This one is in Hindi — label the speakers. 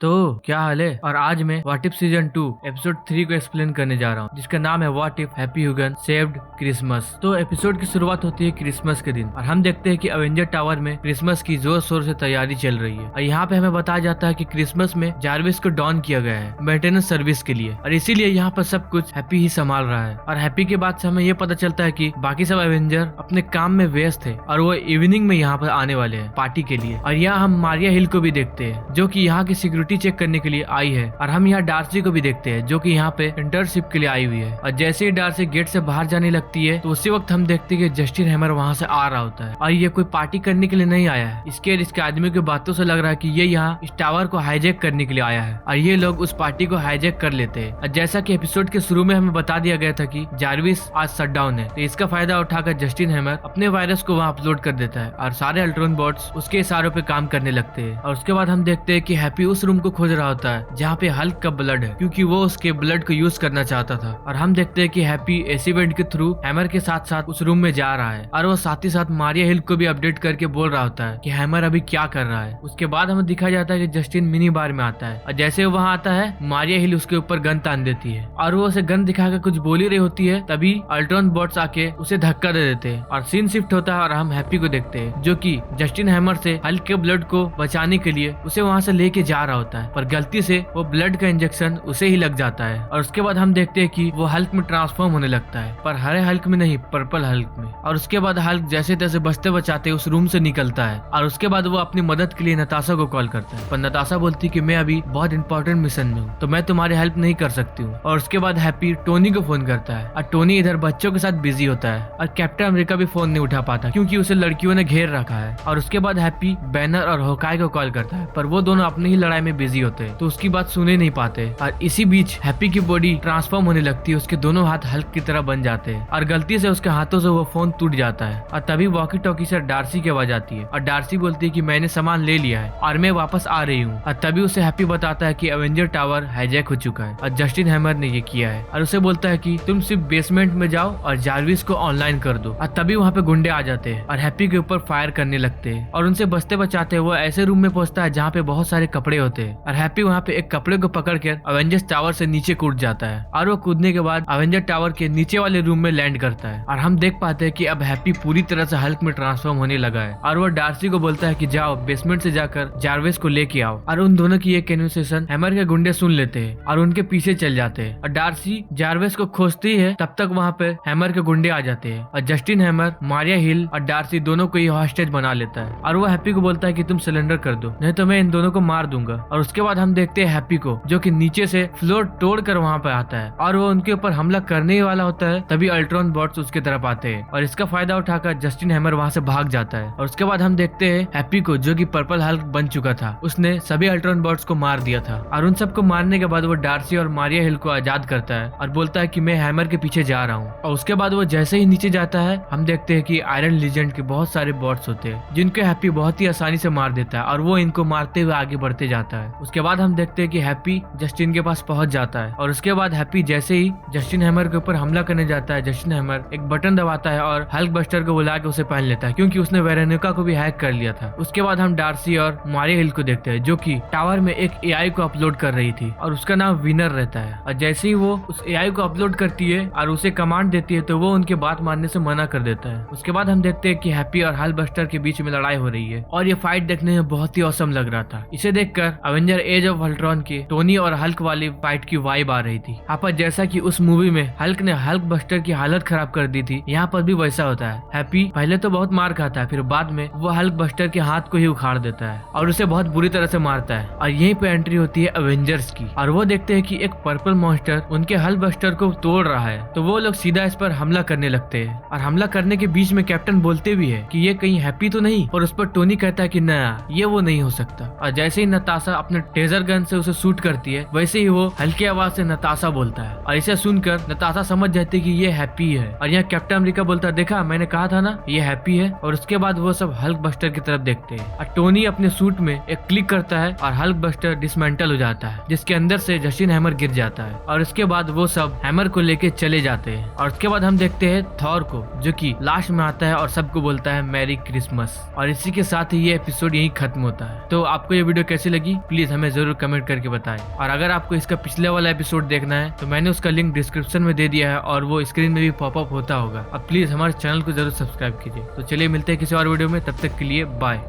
Speaker 1: तो क्या हाल है। और आज मैं व्हाट इफ सीजन 2 एपिसोड 3 को एक्सप्लेन करने जा रहा हूँ, जिसका नाम है what if Happy Hogan saved Christmas. तो एपिसोड की शुरुआत होती है क्रिसमस के दिन और हम देखते हैं कि अवेंजर टावर में क्रिसमस की जोर शोर से तैयारी चल रही है। और यहाँ पे हमें बताया जाता है कि क्रिसमस में जारविस को डॉन किया गया है मेंटेनेंस सर्विस के लिए, और इसीलिए यहाँ पर सब कुछ हैप्पी ही संभाल रहा है। और हैप्पी के बाद से हमें ये पता चलता है कि बाकी सब एवेंजर अपने काम में व्यस्त है और वो इवनिंग में यहाँ पर आने वाले हैं पार्टी के लिए। और यहाँ हम मारिया हिल को भी देखते हैं जो कि यहाँ की सिक्योरिटी चेक करने के लिए आई है। और हम यहाँ डार्सी को भी देखते हैं जो कि यहाँ पे इंटर्नशिप के लिए आई हुई है। और जैसे ही डार्सी गेट से बाहर जाने लगती है तो उसी वक्त हम देखते हैं कि जस्टिन हैमर वहाँ से आ रहा होता है। और ये कोई पार्टी करने के लिए नहीं आया है, इसके आदमी की बातों से लग रहा है कि ये यहाँ इस टावर को हाईजैक करने के लिए आया है और ये लोग उस पार्टी को हाईजैक कर लेते हैं। और जैसा कि एपिसोड के शुरू में हमें बता दिया गया था कि जारविस आज शटडाउन है, तो इसका फायदा उठाकर जस्टिन हैमर अपने वायरस को वहाँ अपलोड कर देता है और सारे अल्ट्रॉन बॉट्स उसके इशारों पे काम करने लगते हैं। और उसके बाद हम देखते हैं कि हैप्पी उस रूम को खोज रहा होता है जहाँ पे हल्क का ब्लड है, क्योंकि वो उसके ब्लड को यूज करना चाहता था। और हम देखते हैं कि हैप्पी एसी वेंट के थ्रू हैमर के साथ साथ उस रूम में जा रहा है और वो साथ ही साथ मारिया हिल को भी अपडेट करके बोल रहा होता है कि हैमर अभी क्या कर रहा है। उसके बाद हमें दिखाया जाता है कि जस्टिन मिनी बार में आता है और जैसे वो वहाँ आता है मारिया हिल उसके ऊपर गन तान देती है और वो उसे गन दिखाकर कुछ बोल ही रही होती है, तभी अल्ट्रॉन बॉट्स आके उसे धक्का दे देते हैं और सीन शिफ्ट होता है और हम हैप्पी को देखते हैं जो कि जस्टिन हैमर से हल्क के ब्लड को बचाने के लिए उसे वहाँ से लेके जा रहा होता है, पर गलती से वो ब्लड का इंजेक्शन उसे ही लग जाता है। और उसके बाद हम देखते हैं कि वो हल्क में ट्रांसफॉर्म होने लगता है, पर हरे हल्क में नहीं, पर्पल हल्क में। और उसके बाद हल्क जैसे तैसे बचते बचाते उस रूम से निकलता है और उसके बाद वो अपनी मदद के लिए नताशा को कॉल करता है, पर नताशा बोलती है कि मैं अभी बहुत इंपॉर्टेंट मिशन में हूँ तो मैं तुम्हारी हेल्प नहीं कर सकती हूँ। और उसके बाद हैप्पी टोनी को फोन करता है और टोनी इधर बच्चों के साथ बिजी होता है और कैप्टन अमेरिका भी फोन नहीं उठा पाता क्योंकि उसे लड़कियों ने घेर रखा है। और उसके बाद हैप्पी बैनर और होकाई को कॉल करता है, पर वो दोनों अपनी ही लड़ाई में बिजी होते हैं तो उसकी बात सुने नहीं पाते। और इसी बीच हैप्पी की बॉडी ट्रांसफॉर्म होने लगती है, उसके दोनों हाथ हल्क की तरह बन जाते हैं और गलती से उसके हाथों से वो फोन टूट जाता है। और तभी वॉकी टॉकी से डार्सी की आवाज आती है और डार्सी बोलती है कि मैंने सामान ले लिया है और मैं वापस आ रही हूँ। और तभी उसे हैप्पी बताता है कि एवेंजर टावर हाईजैक हो चुका है और जस्टिन हैमर ने ये किया है। और उसे बोलता है कि तुम सिर्फ बेसमेंट में जाओ और जारविस को ऑनलाइन कर दो। और तभी वहाँ पे गुंडे आ जाते हैं और हैप्पी के ऊपर फायर करने लगते हैं और उनसे बचते बचाते वो ऐसे रूम में पहुंचता है जहाँ पे बहुत सारे कपड़े होते हैं और हैप्पी वहाँ पे एक कपड़े को पकड़कर अवेंजर्स टावर से नीचे कूद जाता है। और वो कूदने के बाद अवेंजर टावर के नीचे वाले रूम में लैंड करता है और हम देख पाते हैं कि अब हैप्पी पूरी तरह से हल्क में ट्रांसफॉर्म होने लगा है। और वो डार्सी को बोलता है कि जाओ बेसमेंट से जाकर जारविस को लेके आओ। और उन दोनों की ये कन्वर्सेशन हैमर के गुंडे सुन लेते हैं और उनके पीछे चल जाते हैं और डार्सी जारविस को खोजती है, तब तक वहाँ पे हैमर के गुंडे आ जाते हैं और जस्टिन हैमर, मारिया हिल और डार्सी दोनों को ही हॉस्टेज बना लेता है। और वो हैप्पी को बोलता है कि तुम सिलेंडर कर दो नहीं तो मैं इन दोनों को मार दूंगा। और उसके बाद हम देखते हैं हैप्पी को जो कि नीचे से फ्लोर तोड़ कर वहाँ पे आता है और वो उनके ऊपर हमला करने ही वाला होता है, तभी अल्ट्रॉन बॉट्स उसके तरफ आते हैं और इसका फायदा उठाकर जस्टिन हैमर वहाँ से भाग जाता है। और उसके बाद हम देखते हैं हैप्पी को जो कि पर्पल हल्क बन चुका था, उसने सभी अल्ट्रॉन बॉट्स को मार दिया था। और उन सबको मारने के बाद वो डार्सी और मारिया हिल को आजाद करता है और बोलता है कि मैं हैमर के पीछे जा रहा हूँ। और उसके बाद वो जैसे ही नीचे जाता है हम देखते हैं कि आयरन लीजेंड के बहुत सारे बॉट्स होते हैं जिनको हैप्पी बहुत ही आसानी से मार देता है और वो इनको मारते हुए आगे बढ़ते जाता है। उसके बाद हम देखते हैं कि हैप्पी जस्टिन के पास पहुंच जाता है और उसके बाद हैप्पी जैसे ही जस्टिन हैमर के ऊपर हमला करने जाता है, जस्टिन हैमर एक बटन दबाता है और हल्क बस्टर को बुला के उसे पहन लेता है क्योंकि उसने वेरोनिका को भी हैक कर लिया था। उसके बाद हम डार्सी और मारिया हिल को देखते हैं जो कि टावर में एक एआई को अपलोड कर रही थी और उसका नाम विनर रहता है। और जैसे ही वो उस एआई को अपलोड करती है और उसे कमांड देती है तो वो उनके बात मानने से मना कर देता है। उसके बाद हम देखते हैं कि हैप्पी और हल्क बस्टर के बीच में लड़ाई हो रही है और ये फाइट देखने में बहुत ही औसम लग रहा था। इसे देखकर अवेंजर एज ऑफ अल्ट्रॉन के टोनी और हल्क वाली फाइट की वाइब आ रही थी। यहाँ पर जैसा कि उस मूवी में हल्क ने हल्क बस्टर की हालत खराब कर दी थी, यहाँ पर भी वैसा होता है। हैप्पी पहले तो बहुत मार खाता है, फिर बाद में वो हल्क बस्टर के हाथ को ही उखाड़ देता है और उसे बहुत बुरी तरह से मारता है। और यहीं पे एंट्री होती है अवेंजर्स की और वो देखते हैं कि एक पर्पल मॉन्स्टर उनके हल्क बस्टर को तोड़ रहा है, तो वो लोग सीधा इस पर हमला करने लगते हैं। और हमला करने के बीच में कैप्टन बोलते भी है कि ये कहीं हैप्पी तो नहीं, और उस पर टोनी कहता है कि ना ये वो नहीं हो सकता। और जैसे ही नताशा अपने टेजर गन से उसे शूट करती है वैसे ही वो हल्की आवाज से नताशा बोलता है और इसे सुनकर नताशा समझ जाती है कि ये हैप्पी है। और यहाँ कैप्टन अमेरिका बोलता है देखा मैंने कहा था ना ये हैप्पी है। और उसके बाद वो सब हल्क बस्टर की तरफ देखते हैं और टोनी अपने सूट में एक क्लिक करता है और हल्क बस्टर डिसमेंटल हो जाता है जिसके अंदर से जस्टिन हैमर गिर जाता है। और उसके बाद वो सब हैमर को लेके चले जाते हैं। और उसके बाद हम देखते हैं थॉर को जो कि लास्ट में आता है और सबको बोलता है मैरी क्रिसमस। और इसी के साथ ही ये एपिसोड यही खत्म होता है। तो आपको ये वीडियो कैसी लगी प्लीज हमें जरूर कमेंट करके बताएं। और अगर आपको इसका पिछले वाला एपिसोड देखना है तो मैंने उसका लिंक डिस्क्रिप्शन में दे दिया है और वो स्क्रीन में भी पॉपअप होता होगा। अब प्लीज हमारे चैनल को जरूर सब्सक्राइब कीजिए। तो चलिए मिलते हैं किसी और वीडियो में, तब तक के लिए बाय।